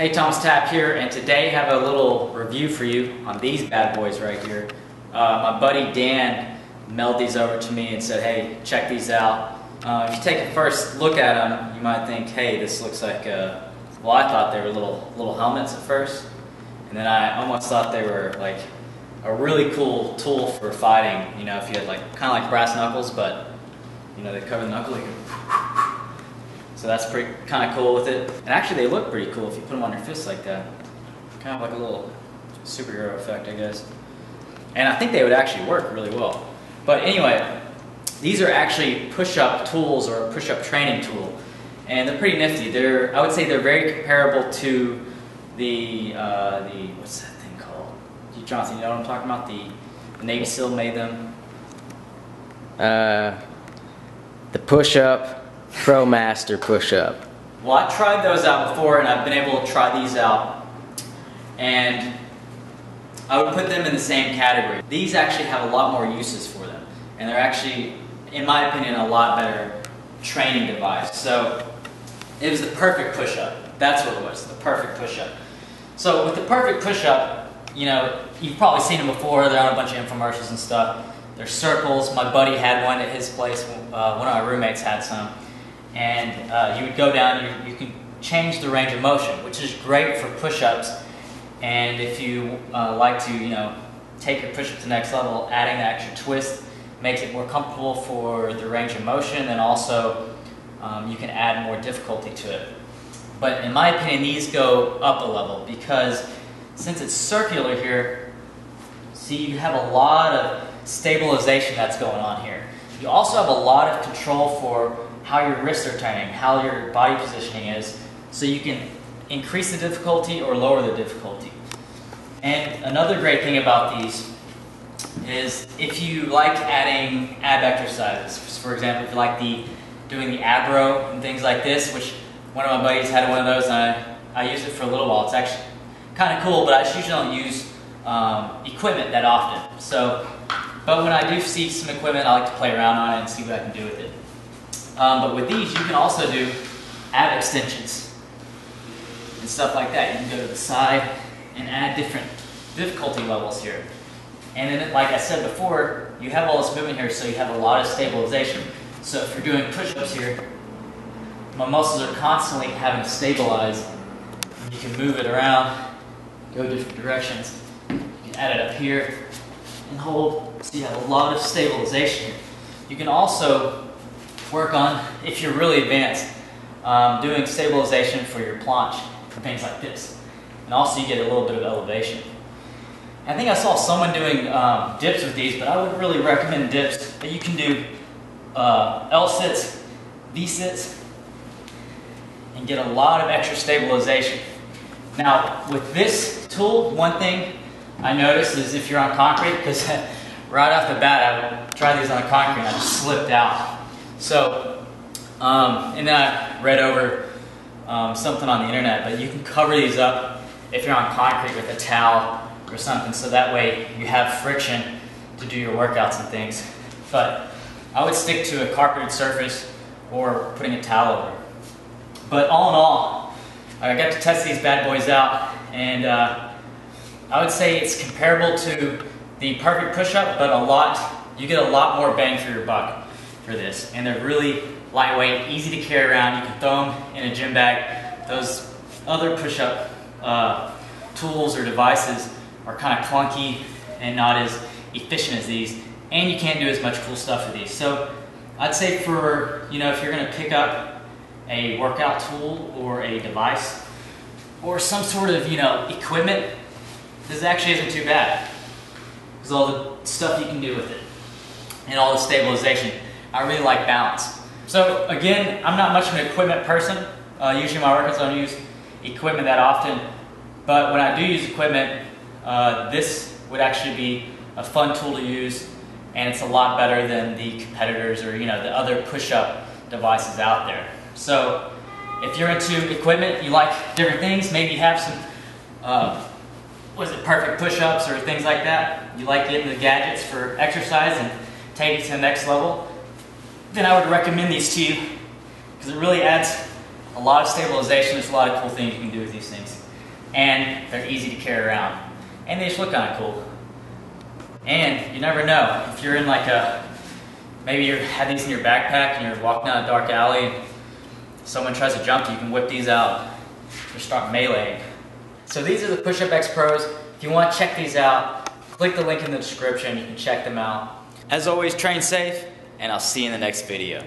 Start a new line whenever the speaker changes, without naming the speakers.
Hey, Thomas Tapp here, and today I have a little review for you on these bad boys right here. My buddy Dan mailed these over to me and said, hey, check these out. If you take a first look at them, you might think, hey, this looks like, well, I thought they were little helmets at first, and then I almost thought they were like a really cool tool for fighting. You know, if you had like kind of like brass knuckles, but you know, they cover the knuckle. So that's pretty kind of cool with it. And actually, they look pretty cool if you put them on your fist like that. Kind of like a little superhero effect, I guess. And I think they would actually work really well. But anyway, these are actually push-up tools or a push-up training tool, and they're pretty nifty. I would say they're very comparable to the what's that thing called? Johnson, you know what I'm talking about? The Navy SEAL made them.
The push-up Pro Master push-up.
Well, I tried those out before, and I've been able to try these out, and I would put them in the same category. These actually have a lot more uses for them, and they're actually, in my opinion, a lot better training device. So it was the perfect push-up. That's what it was, the perfect push-up. So with the perfect push-up, you know, you've probably seen them before. They're on a bunch of infomercials and stuff. They're circles. My buddy had one at his place. One of my roommates had some. And you would go down, you can change the range of motion, which is great for push-ups. And if you like to, you know, take your push-up to the next level, adding that extra twist makes it more comfortable for the range of motion, and also you can add more difficulty to it. But in my opinion, these go up a level because since it's circular here, see, you have a lot of stabilization that's going on here. You also have a lot of control for how your wrists are turning, how your body positioning is, so you can increase the difficulty or lower the difficulty. And another great thing about these is if you like adding ab exercises, for example, if you like doing the ab row and things like this, which one of my buddies had one of those, and I used it for a little while. It's actually kind of cool, but I usually don't use equipment that often. So, but when I do see some equipment, I like to play around on it and see what I can do with it. But with these, you can also do ab extensions and stuff like that. You can go to the side and add different difficulty levels here. And then, like I said before, you have all this movement here, so you have a lot of stabilization. So if you're doing push-ups here, my muscles are constantly having to stabilize. You can move it around, go different directions. You can add it up here and hold, so you have a lot of stabilization. You can also work on, if you're really advanced, doing stabilization for your planche and things like this. And also you get a little bit of elevation. I think I saw someone doing dips with these, but I wouldn't really recommend dips. But you can do L-sits, V-sits, and get a lot of extra stabilization. Now, with this tool, one thing I noticed is if you're on concrete, because right off the bat, I tried these on concrete and I just slipped out. So, and then I read over something on the internet, but you can cover these up if you're on concrete with a towel or something, so that way you have friction to do your workouts and things. But I would stick to a carpeted surface or putting a towel over. But all in all, I got to test these bad boys out, and I would say it's comparable to the perfect push-up, but you get a lot more bang for your buck for this. And they're really lightweight, easy to carry around. You can throw them in a gym bag. Those other push-up tools or devices are kind of clunky and not as efficient as these, and you can't do as much cool stuff with these. So I'd say for, you know, if you're going to pick up a workout tool or a device or some sort of, you know, equipment, this actually isn't too bad because all the stuff you can do with it and all the stabilization. I really like balance. So again, I'm not much of an equipment person. Usually my workouts don't use equipment that often, but when I do use equipment, this would actually be a fun tool to use, and it's a lot better than the competitors or, you know, the other push-up devices out there. So if you're into equipment, you like different things, maybe you have some perfect push-ups or things like that, you like getting the gadgets for exercise and take it to the next level, then I would recommend these to you because it really adds a lot of stabilization. There's a lot of cool things you can do with these. these things. And they're easy to carry around. And they just look kind of cool. And you never know, if you're in like maybe you have these in your backpack and you're walking down a dark alley and someone tries to jump you, you can whip these out or start meleeing. So these are the Push-Up X Pros. If you want to check these out, click the link in the description, you can check them out. As always, train safe, and I'll see you in the next video.